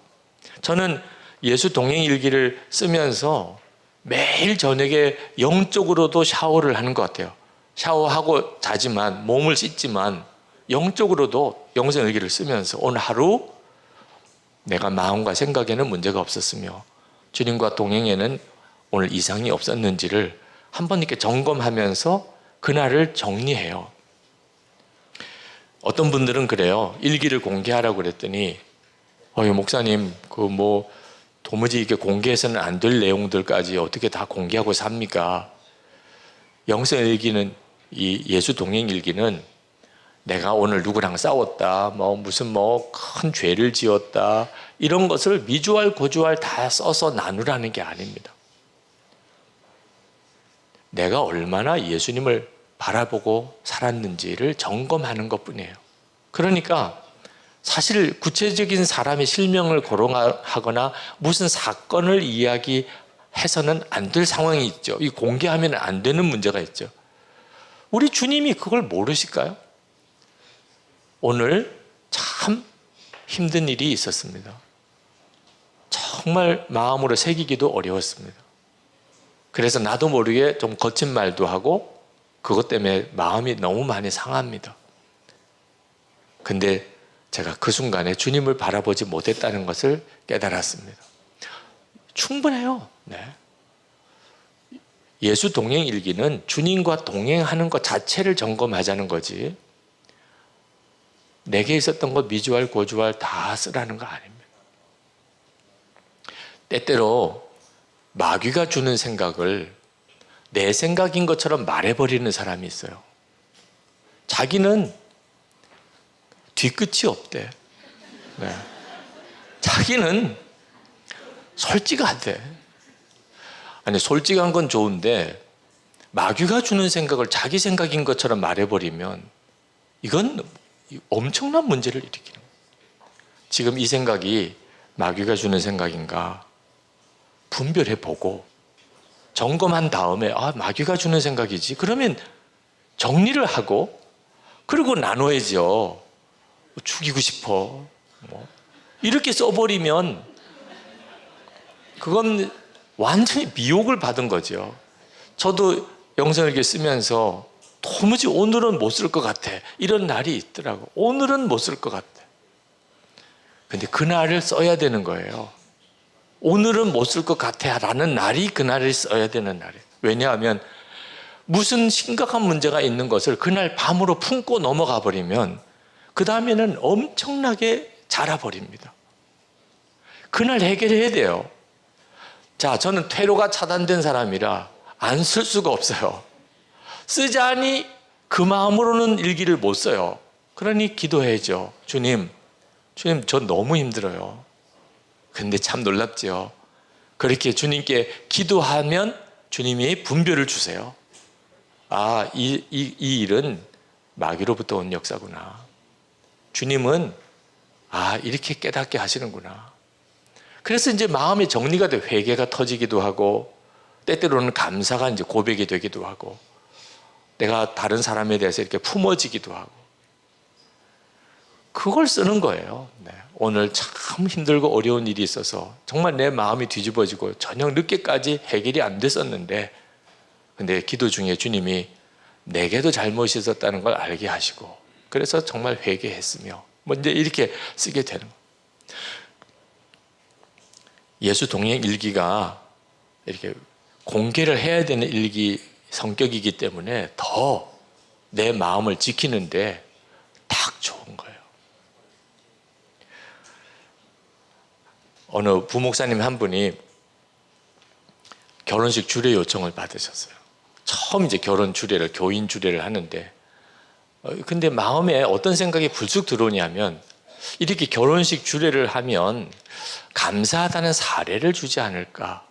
저는 예수 동행일기를 쓰면서 매일 저녁에 영적으로도 샤워를 하는 것 같아요. 샤워하고 자지만 몸을 씻지만 영적으로도 영성일기를 쓰면서 오늘 하루 내가 마음과 생각에는 문제가 없었으며 주님과 동행에는 오늘 이상이 없었는지를 한번 이렇게 점검하면서 그날을 정리해요. 어떤 분들은 그래요. 일기를 공개하라고 그랬더니 목사님 도무지 이게 공개해서는 안 될 내용들까지 어떻게 다 공개하고 삽니까? 영성일기는 이 예수 동행일기는 내가 오늘 누구랑 싸웠다, 무슨 큰 죄를 지었다, 이런 것을 미주알 고주알 다 써서 나누라는 게 아닙니다. 내가 얼마나 예수님을 바라보고 살았는지를 점검하는 것뿐이에요. 그러니까 사실 구체적인 사람의 실명을 거론하거나 무슨 사건을 이야기해서는 안 될 상황이 있죠. 이 공개하면 안 되는 문제가 있죠. 우리 주님이 그걸 모르실까요? 오늘 참 힘든 일이 있었습니다. 정말 마음으로 새기기도 어려웠습니다. 그래서 나도 모르게 좀 거친 말도 하고 그것 때문에 마음이 너무 많이 상합니다. 근데 제가 그 순간에 주님을 바라보지 못했다는 것을 깨달았습니다. 충분해요. 네. 예수 동행 일기는 주님과 동행하는 것 자체를 점검하자는 거지, 내게 있었던 것 미주알 고주알 다 쓰라는 거 아닙니다. 때때로 마귀가 주는 생각을 내 생각인 것처럼 말해버리는 사람이 있어요. 자기는 뒤끝이 없대. 네. 자기는 솔직하대. 아니, 솔직한 건 좋은데 마귀가 주는 생각을 자기 생각인 것처럼 말해버리면 이건 엄청난 문제를 일으키는 거예요. 지금 이 생각이 마귀가 주는 생각인가 분별해 보고 점검한 다음에 마귀가 주는 생각이지, 그러면 정리를 하고 그리고 나눠야죠. 죽이고 싶어 이렇게 써버리면 그건 완전히 미혹을 받은 거죠. 저도 영성일기 쓰면서 도무지 오늘은 못 쓸 것 같아, 이런 날이 있더라고. 오늘은 못 쓸 것 같아. 근데 그날을 써야 되는 거예요. 오늘은 못 쓸 것 같아 라는 날이 그날을 써야 되는 날이에요. 왜냐하면 무슨 심각한 문제가 있는 것을 그날 밤으로 품고 넘어가 버리면 그 다음에는 엄청나게 자라버립니다. 그날 해결해야 돼요. 자, 저는 퇴로가 차단된 사람이라 안 쓸 수가 없어요. 쓰자니 그 마음으로는 일기를 못 써요. 그러니 기도해야죠. 주님 저 너무 힘들어요. 근데 참 놀랍죠. 그렇게 주님께 기도하면 주님이 분별을 주세요. 이 일은 마귀로부터 온 역사구나. 주님은 이렇게 깨닫게 하시는구나. 그래서 이제 마음의 정리가 돼 회개가 터지기도 하고, 때때로는 감사가 이제 고백이 되기도 하고, 내가 다른 사람에 대해서 이렇게 품어지기도 하고, 그걸 쓰는 거예요. 네. 오늘 참 힘들고 어려운 일이 있어서 정말 내 마음이 뒤집어지고 저녁 늦게까지 해결이 안 됐었는데, 근데 기도 중에 주님이 내게도 잘못이 있었다는 걸 알게 하시고, 그래서 정말 회개했으며 이제 이렇게 쓰게 되는 거예요. 예수 동행 일기가 이렇게 공개를 해야 되는 일기 성격이기 때문에 더 내 마음을 지키는데 딱 좋은 거예요. 어느 부목사님 한 분이 결혼식 주례 요청을 받으셨어요. 처음 이제 결혼 주례를, 교인 주례를 하는데, 근데 마음에 어떤 생각이 불쑥 들어오냐면, 이렇게 결혼식 주례를 하면 감사하다는 사례를 주지 않을까,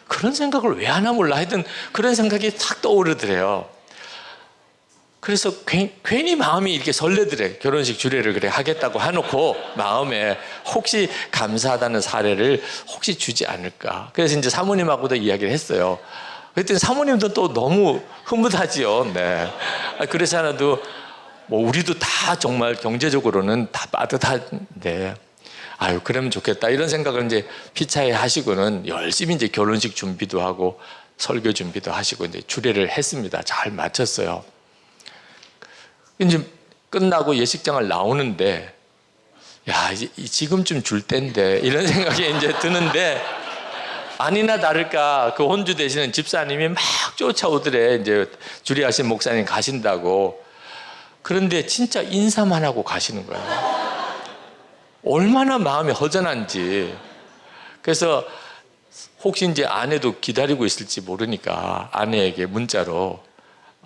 그런 생각을 왜 하나 몰라. 하여튼 그런 생각이 탁 떠오르더래요. 그래서 괜히 마음이 이렇게 설레더래. 결혼식 주례를 그래 하겠다고 해놓고 마음에 혹시 감사하다는 사례를 혹시 주지 않을까. 그래서 이제 사모님하고도 이야기를 했어요. 그랬더니 사모님도 또 너무 흐뭇하지요. 네. 그래서 하나도 우리도 다 정말 경제적으로는 다 빠듯한데, 그러면 좋겠다 이런 생각을 이제 피차에 하시고는 열심히 이제 결혼식 준비도 하고 설교 준비도 하시고 이제 주례를 했습니다. 잘 마쳤어요. 이제 끝나고 예식장을 나오는데, 이제 지금쯤 줄 때인데 이런 생각이 이제 드는데, 아니나 다를까 그 혼주 되시는 집사님이 막 쫓아오더래. 이제 주례하신 목사님 가신다고. 그런데 진짜 인사만 하고 가시는 거예요. 얼마나 마음이 허전한지. 그래서 혹시 이제 아내도 기다리고 있을지 모르니까 아내에게 문자로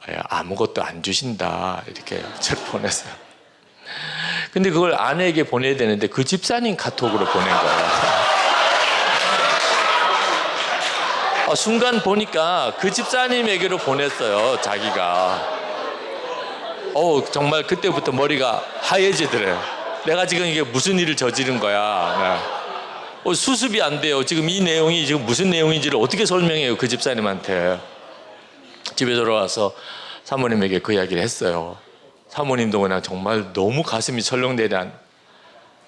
아무것도 안 주신다 이렇게 저를 보냈어요. 근데 그걸 아내에게 보내야 되는데 그 집사님 카톡으로 보낸 거예요. 순간 보니까 그 집사님에게로 보냈어요, 자기가. 정말 그때부터 머리가 하얘지더래요. 내가 지금 이게 무슨 일을 저지른 거야. 수습이 안 돼요. 지금 이 내용이 지금 무슨 내용인지를 어떻게 설명해요, 그 집사님한테. 집에 돌아와서 사모님에게 그 이야기를 했어요. 사모님도 그냥 정말 너무 가슴이 철렁내란.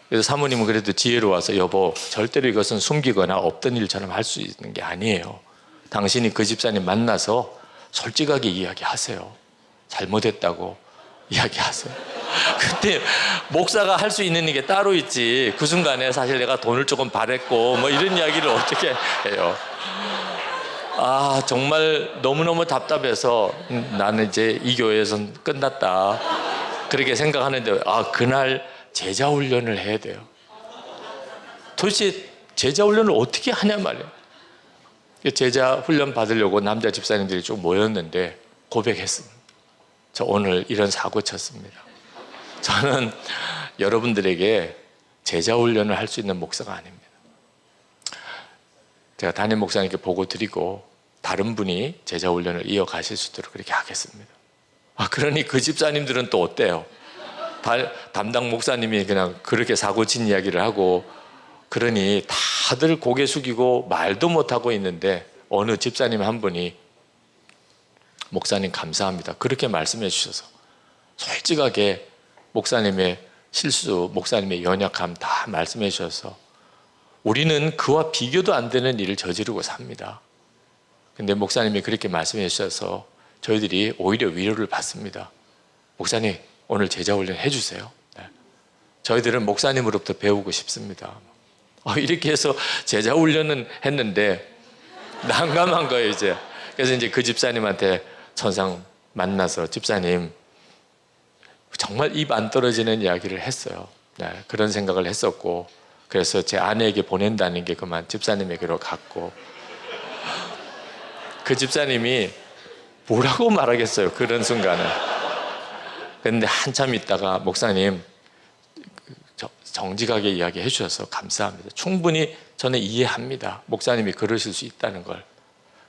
그래서 사모님은 그래도 지혜로워서 여보, 절대로 이것은 숨기거나 없던 일처럼 할 수 있는 게 아니에요. 당신이 그 집사님 만나서 솔직하게 이야기하세요. 잘못했다고 이야기하세요. 그때 목사가 할 수 있는 게 따로 있지. 그 순간에 사실 내가 돈을 조금 바랬고 뭐 이런 이야기를 어떻게 해요. 정말 너무너무 답답해서 나는 이제 이 교회에선 끝났다 그렇게 생각하는데 그날 제자 훈련을 해야 돼요. 도대체 제자 훈련을 어떻게 하냐 말이에요. 제자 훈련 받으려고 남자 집사님들이 쭉 모였는데 고백했습니다. 저 오늘 이런 사고 쳤습니다. 저는 여러분들에게 제자 훈련을 할 수 있는 목사가 아닙니다. 제가 담임 목사님께 보고 드리고 다른 분이 제자 훈련을 이어가실 수 있도록 그렇게 하겠습니다. 그러니 그 집사님들은 또 어때요? 담당 목사님이 그냥 그렇게 사고친 이야기를 하고 그러니 다들 고개 숙이고 말도 못하고 있는데 어느 집사님 한 분이 목사님 감사합니다 그렇게 말씀해 주셔서 솔직하게 목사님의 실수, 목사님의 연약함 다 말씀해 주셔서 우리는 그와 비교도 안 되는 일을 저지르고 삽니다. 근데 목사님이 그렇게 말씀해 주셔서 저희들이 오히려 위로를 받습니다. 목사님 오늘 제자 훈련 해주세요. 저희들은 목사님으로부터 배우고 싶습니다. 이렇게 해서 제자 훈련은 했는데 난감한 거예요 이제. 그래서 이제 그 집사님한테 천상 만나서 집사님 정말 입 안 떨어지는 이야기를 했어요. 그런 생각을 했었고 그래서 제 아내에게 보낸다는 게 그만 집사님에게로 갔고 그 집사님이 뭐라고 말하겠어요 그런 순간에. 그런데 한참 있다가 목사님 정직하게 이야기해 주셔서 감사합니다. 충분히 저는 이해합니다. 목사님이 그러실 수 있다는 걸.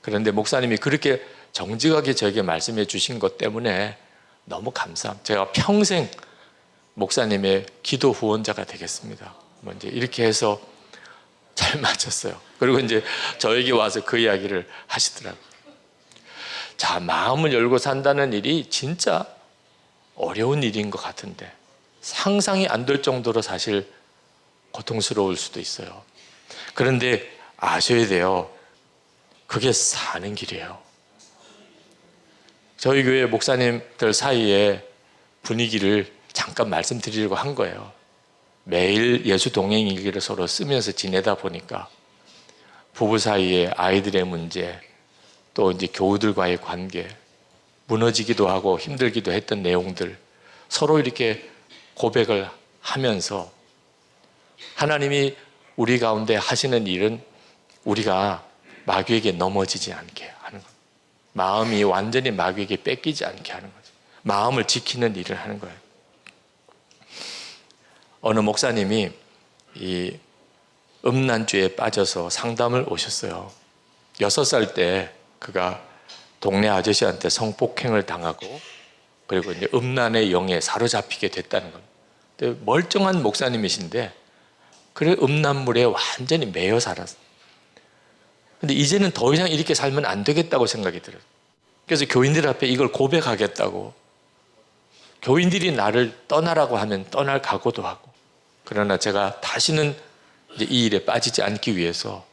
그런데 목사님이 그렇게 정직하게 저에게 말씀해 주신 것 때문에 너무 감사합니다. 제가 평생 목사님의 기도 후원자가 되겠습니다. 이제 이렇게 해서 잘 맞췄어요. 그리고 이제 저에게 와서 그 이야기를 하시더라고요. 자, 마음을 열고 산다는 일이 진짜 어려운 일인 것 같은데 상상이 안 될 정도로 사실 고통스러울 수도 있어요. 그런데 아셔야 돼요. 그게 사는 길이에요. 저희 교회 목사님들 사이에 분위기를 잠깐 말씀드리려고 한 거예요. 매일 예수 동행일기를 서로 쓰면서 지내다 보니까 부부 사이에 아이들의 문제, 또 이제 교우들과의 관계, 무너지기도 하고 힘들기도 했던 내용들 서로 이렇게 고백을 하면서 하나님이 우리 가운데 하시는 일은 우리가 마귀에게 넘어지지 않게 하는 것. 마음이 완전히 마귀에게 뺏기지 않게 하는 거죠. 마음을 지키는 일을 하는 거예요. 어느 목사님이 이 음란죄에 빠져서 상담을 오셨어요. 6살 때 그가 동네 아저씨한테 성폭행을 당하고 그리고 이제 음란의 영에 사로잡히게 됐다는 겁니다. 근데 멀쩡한 목사님이신데 그래 음란물에 완전히 매여 살았어요. 근데 이제는 더 이상 이렇게 살면 안 되겠다고 생각이 들어요. 그래서 교인들 앞에 이걸 고백하겠다고. 교인들이 나를 떠나라고 하면 떠날 각오도 하고. 그러나 제가 다시는 이제 이 일에 빠지지 않기 위해서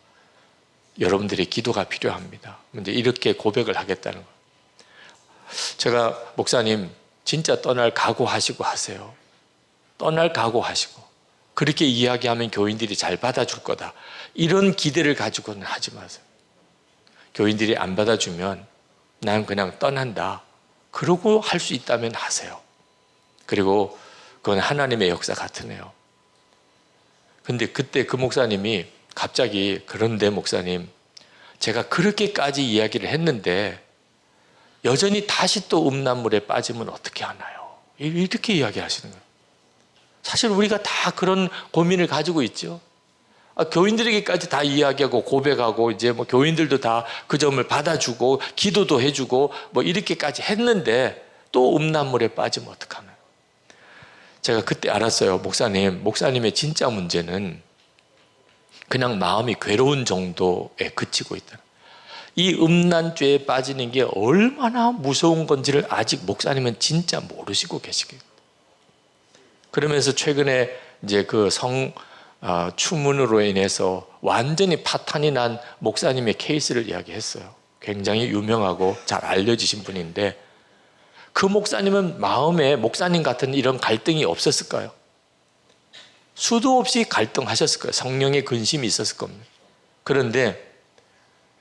여러분들의 기도가 필요합니다. 이제 이렇게 고백을 하겠다는 거예요. 제가 목사님 진짜 떠날 각오하시고 하세요. 떠날 각오하시고 그렇게 이야기하면 교인들이 잘 받아줄 거다. 이런 기대를 가지고는 하지 마세요. 교인들이 안 받아주면 난 그냥 떠난다. 그러고 할 수 있다면 하세요. 그리고 그건 하나님의 역사 같으네요. 근데 그때 그 목사님이 갑자기 그런데 목사님 제가 그렇게까지 이야기를 했는데 여전히 다시 또 음란물에 빠지면 어떻게 하나요? 이렇게 이야기하시는 거예요. 사실 우리가 다 그런 고민을 가지고 있죠. 교인들에게까지 다 이야기하고 고백하고 이제 뭐 교인들도 다 그 점을 받아주고 기도도 해주고 뭐 이렇게까지 했는데 또 음란물에 빠지면 어떡하나요? 제가 그때 알았어요. 목사님의 진짜 문제는 그냥 마음이 괴로운 정도에 그치고 있다. 이 음란죄에 빠지는 게 얼마나 무서운 건지를 아직 목사님은 진짜 모르시고 계시겠어요. 그러면서 최근에 이제 그 추문으로 인해서 완전히 파탄이 난 목사님의 케이스를 이야기했어요. 굉장히 유명하고 잘 알려지신 분인데 그 목사님은 마음에 목사님 같은 이런 갈등이 없었을까요? 수도 없이 갈등하셨을 거예요. 성령의 근심이 있었을 겁니다. 그런데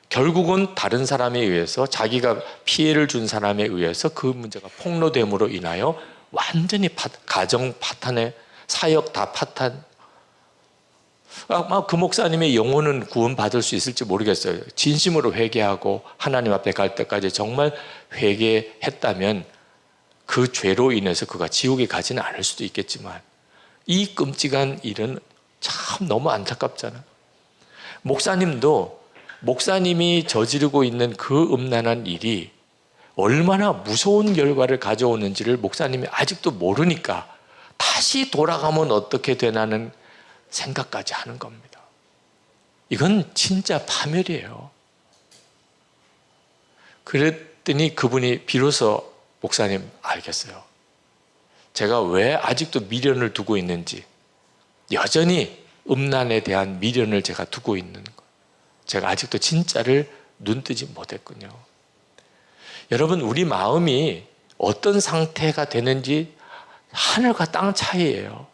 결국은 다른 사람에 의해서 자기가 피해를 준 사람에 의해서 그 문제가 폭로됨으로 인하여 완전히 가정 파탄에 사역 다 파탄. 아마 그 목사님의 영혼은 구원받을 수 있을지 모르겠어요. 진심으로 회개하고 하나님 앞에 갈 때까지 정말 회개했다면 그 죄로 인해서 그가 지옥에 가지는 않을 수도 있겠지만 이 끔찍한 일은 참 너무 안타깝잖아요. 목사님이 저지르고 있는 그 음란한 일이 얼마나 무서운 결과를 가져오는지를 목사님이 아직도 모르니까 다시 돌아가면 어떻게 되나는 생각까지 하는 겁니다. 이건 진짜 파멸이에요. 그랬더니 그분이 비로소 목사님 알겠어요. 제가 왜 아직도 미련을 두고 있는지, 여전히 음란에 대한 미련을 제가 두고 있는 거, 제가 아직도 진짜를 눈뜨지 못했군요. 여러분, 우리 마음이 어떤 상태가 되는지 하늘과 땅 차이예요.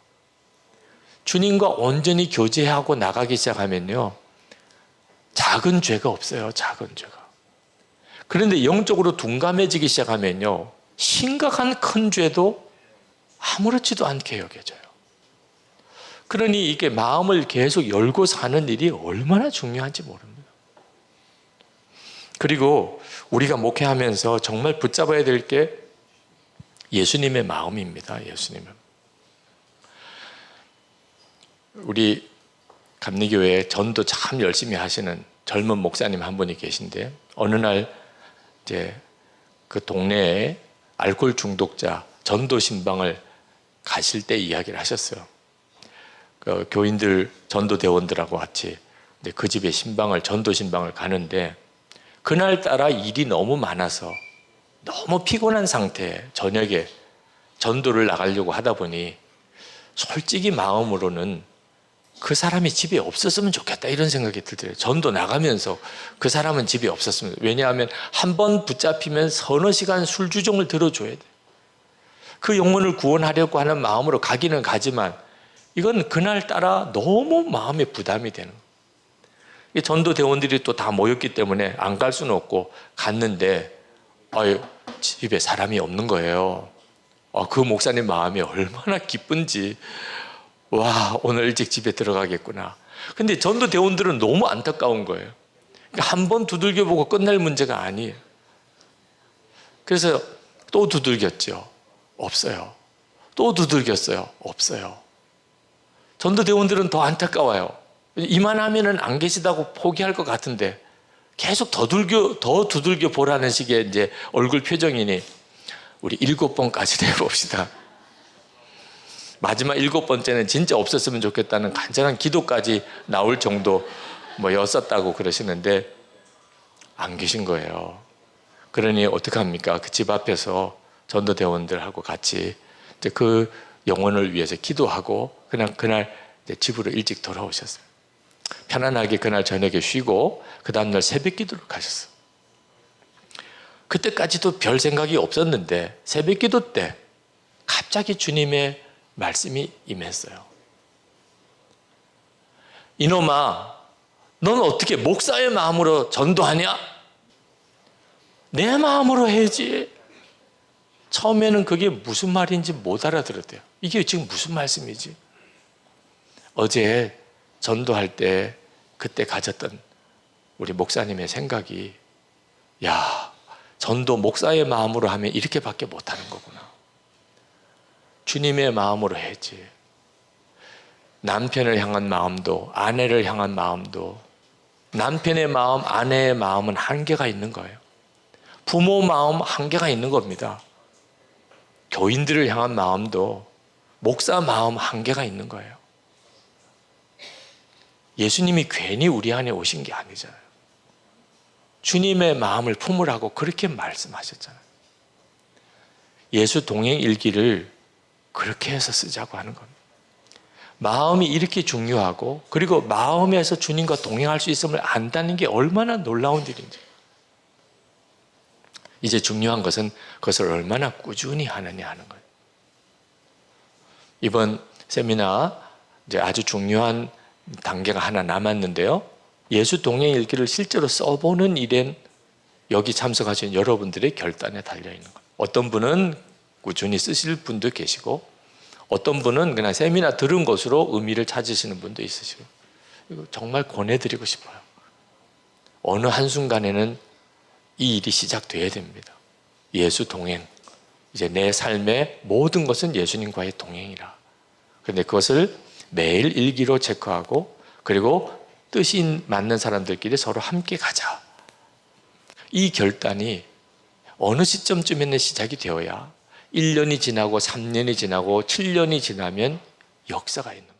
주님과 온전히 교제하고 나가기 시작하면요, 작은 죄가 없어요. 작은 죄가. 그런데 영적으로 둔감해지기 시작하면요, 심각한 큰 죄도 아무렇지도 않게 여겨져요. 그러니 이게 마음을 계속 열고 사는 일이 얼마나 중요한지 모릅니다. 그리고 우리가 목회하면서 정말 붙잡아야 될 게 예수님의 마음입니다. 예수님은. 우리 감리교회에 전도 참 열심히 하시는 젊은 목사님 한 분이 계신데, 어느 날 이제 그 동네에 알코올 중독자 전도 신방을 가실 때 이야기를 하셨어요. 그 교인들 전도대원들하고 같이 그 집에 전도 신방을 가는데, 그날따라 일이 너무 많아서 너무 피곤한 상태에 저녁에 전도를 나가려고 하다 보니 솔직히 마음으로는 그 사람이 집에 없었으면 좋겠다 이런 생각이 들더래요. 전도 나가면서 그 사람은 집에 없었으면. 왜냐하면 한 번 붙잡히면 서너 시간 술주정을 들어줘야 돼. 그 영혼을 구원하려고 하는 마음으로 가기는 가지만 이건 그날따라 너무 마음에 부담이 되는 거예요. 전도대원들이 또 다 모였기 때문에 안 갈 수는 없고 갔는데 집에 사람이 없는 거예요. 그 목사님 마음이 얼마나 기쁜지, 와, 오늘 일찍 집에 들어가겠구나. 근데 전도대원들은 너무 안타까운 거예요. 한 번 두들겨보고 끝날 문제가 아니에요. 그래서 또 두들겼죠. 없어요. 또 두들겼어요. 없어요. 전도대원들은 더 안타까워요. 이만하면은 안 계시다고 포기할 것 같은데 계속 더 두들겨 보라는 식의 이제 얼굴 표정이니 우리 7번까지 해봅시다. 마지막 7번째는 진짜 없었으면 좋겠다는 간절한 기도까지 나올 정도 였었다고 그러시는데 안 계신 거예요. 그러니 어떡합니까? 그 집 앞에서 전도대원들하고 같이 이제 그 영혼을 위해서 기도하고 그냥 그날 이제 집으로 일찍 돌아오셨어요. 편안하게 그날 저녁에 쉬고 그 다음날 새벽 기도를 가셨어요. 그때까지도 별 생각이 없었는데 새벽 기도 때 갑자기 주님의 말씀이 임했어요. 이놈아, 넌 어떻게 목사의 마음으로 전도하냐? 내 마음으로 해야지. 처음에는 그게 무슨 말인지 못 알아들었대요. 이게 지금 무슨 말씀이지? 어제 전도할 때 그때 가졌던 우리 목사님의 생각이, 야, 전도 목사의 마음으로 하면 이렇게밖에 못하는 거구나. 주님의 마음으로 해야지. 남편을 향한 마음도, 아내를 향한 마음도, 남편의 마음, 아내의 마음은 한계가 있는 거예요. 부모 마음 한계가 있는 겁니다. 교인들을 향한 마음도, 목사 마음 한계가 있는 거예요. 예수님이 괜히 우리 안에 오신 게 아니잖아요. 주님의 마음을 품으라고 그렇게 말씀하셨잖아요. 예수 동행 일기를 그렇게 해서 쓰자고 하는 겁니다. 마음이 이렇게 중요하고, 그리고 마음에서 주님과 동행할 수 있음을 안다는 게 얼마나 놀라운 일인지. 이제 중요한 것은 그것을 얼마나 꾸준히 하느냐 하는 거예요. 이번 세미나 이제 아주 중요한 단계가 하나 남았는데요. 예수 동행 일기를 실제로 써보는 일엔 여기 참석하신 여러분들의 결단에 달려있는 거예요. 어떤 분은 꾸준히 쓰실 분도 계시고, 어떤 분은 그냥 세미나 들은 것으로 의미를 찾으시는 분도 있으시고, 이거 정말 권해드리고 싶어요. 어느 한순간에는 이 일이 시작돼야 됩니다. 예수 동행. 이제 내 삶의 모든 것은 예수님과의 동행이라. 그런데 그것을 매일 일기로 체크하고, 그리고 뜻이 맞는 사람들끼리 서로 함께 가자. 이 결단이 어느 시점쯤에는 시작이 되어야 1년이 지나고 3년이 지나고 7년이 지나면 역사가 있는 거예요.